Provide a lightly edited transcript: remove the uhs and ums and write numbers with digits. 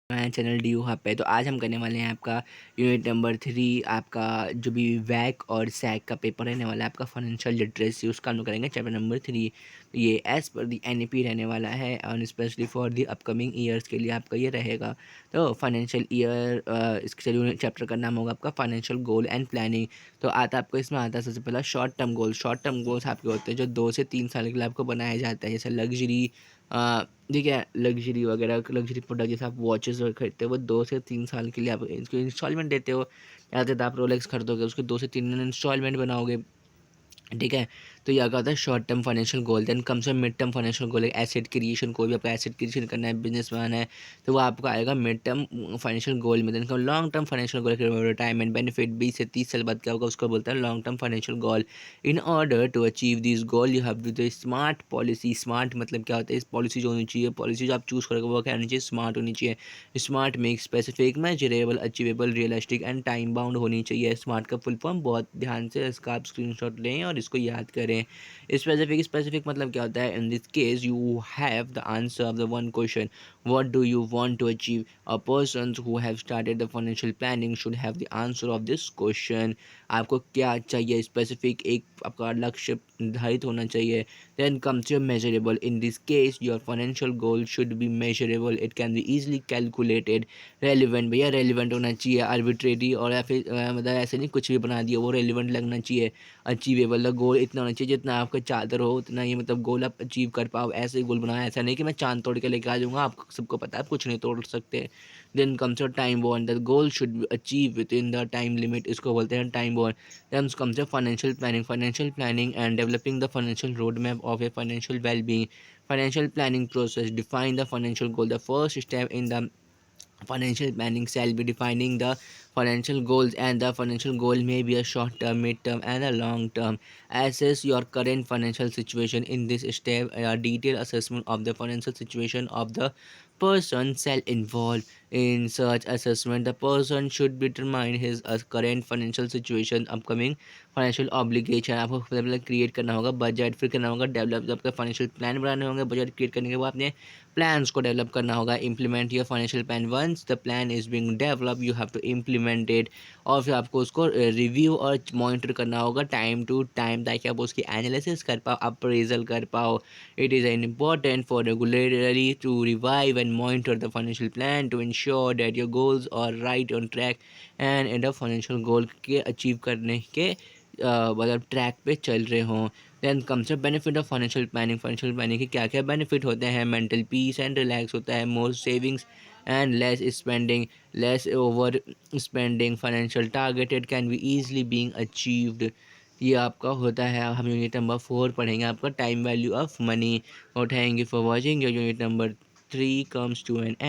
मैं channel D you hub पे। तो आज हम करने वाले हैं आपका यूनिट नंबर 3, आपका जो भी वैक और सैक का पेपर रहने वाला है, आपका फाइनेंशियल लिटरेसी, उसका हम लोग करेंगे चैप्टर नंबर 3। ये एज़ पर दी एनईपी रहने वाला है और specially for the upcoming years के लिए आपका ये रहेगा। तो फाइनेंशियल ईयर, इसके यूनिट चैप्टर का नाम होगा आपका फाइनेंशियल गोल एंड प्लानिंग। तो आपको इसमें आता है सबसे पहला short term goal. Short term goals आपके होते हैं जो 2 से 3 साल के लिए आपको बनाया जाता है, जैसे लग्जरी, ठीक है, लग्जरी वगैरह, लग्जरी प्रोडक्ट जैसे आप वॉचेस वगैरह खरीदते हो, वो 2 से 3 साल के लिए आप इसको इंस्टॉलमेंट देते हो। या तो आप रोलेक्स खरीदोगे, उसके 2 से 3 इंस्टॉलमेंट बनाओगे, ठीक है। तो ये क्या होता है short term financial goal. Then comes mid term financial गोल है एसेट क्रिएशन। कोई भी आपका एसेट क्रिएशन करना है, बिजनेस बनाना है, तो वो आपका आएगा मिड टर्म फाइनेंशियल गोल में। Then long term financial goal, retirement benefit 20 से 30 साल बाद क्या होगा उसको बोलते हैं long term financial goal. In order to achieve this goal you have to the smart policy. Smart मतलब क्या होता है, इस पॉलिसी जो होनी चाहिए, पॉलिसी जो आप चूज़ करोगे वो क्या होनी चाहिए, स्मार्ट होनी चाहिए। Smart make specific, measurable, achievable, realistic and time bound होनी चाहिए। स्मार्ट का फुल फॉर्म बहुत ध्यान से इसका आप स्क्रीनशॉट लें और इसको याद करें। स्पेसिफिक मतलब क्या होता है, in this case you have the answer of the one question, what do you want to achieve. A person who have started the financial planning should have the answer of this question. आपको क्या चाहिए, specific एक आपका लक्ष्य निर्धारित होना चाहिए। Then comes your measurable, in this case your financial goal should be measurable, it can be easily calculated. Relevant, भैया रेलिवेंट होना चाहिए, आर्बिट्रेरी और या फिर मतलब ऐसे नहीं कुछ भी बना दिया, वो रेलिवेंट लगना चाहिए। अचीवेबल, द गोल इतना होना चाहिए जितना आपका चादर हो उतना ही, मतलब गोल आप अचीव कर पाओ, ऐसे ही गोल बनाया। ऐसा नहीं कि मैं चांद तोड़ के लेके आ जाऊँगा, आप सबको पता है आप कुछ नहीं तोड़ सकते। Then comes your time bound, the goal should be achieve within the time limit, इसको बोलते हैं time bound. Then comes your financial planning and developing the financial road map of a financial wellbeing. Financial planning process define the financial goal, the first step in the financial planning shall be defining the financial goals, and the financial goal may be a short term, mid term and a long term. Assess your current financial situation. In this step a detailed assessment of the financial situation of the person shall involve. In such assessment the person should determine his current financial situation, upcoming financial obligation. आपको पहले create करना होगा budget, फिर करना होगा develop, जब आपका financial plan बनाने होंगे, बजट क्रिएट करने के बाद आपने प्लान्स को डेवलप करना होगा। Implement your financial plan, once the plan is being develop you have to implement it. और फिर आपको उसको रिव्यू और मॉनिटर करना होगा टाइम टू टाइम, ताकि आप उसकी एनालिसिस कर पाओ, अप्रेजल कर पाओ। It is an important for regularly to revive and monitor the financial plan to ensure that your goals are right on track and in the financial goal के achieve करने के मतलब ट्रैक पे चल रहे हों। Then comes benefit of financial planning के क्या क्या बेनिफिट होते हैं, मेंटल पीस एंड रिलैक्स होता है, more savings and less spending, less over spending, financial targeted can be easily being achieved. ये आपका होता है। हम यूनिट नंबर 4 पढ़ेंगे, आपका टाइम वैल्यू ऑफ मनी। और thank you for watching. Your unit number 3 comes to an and.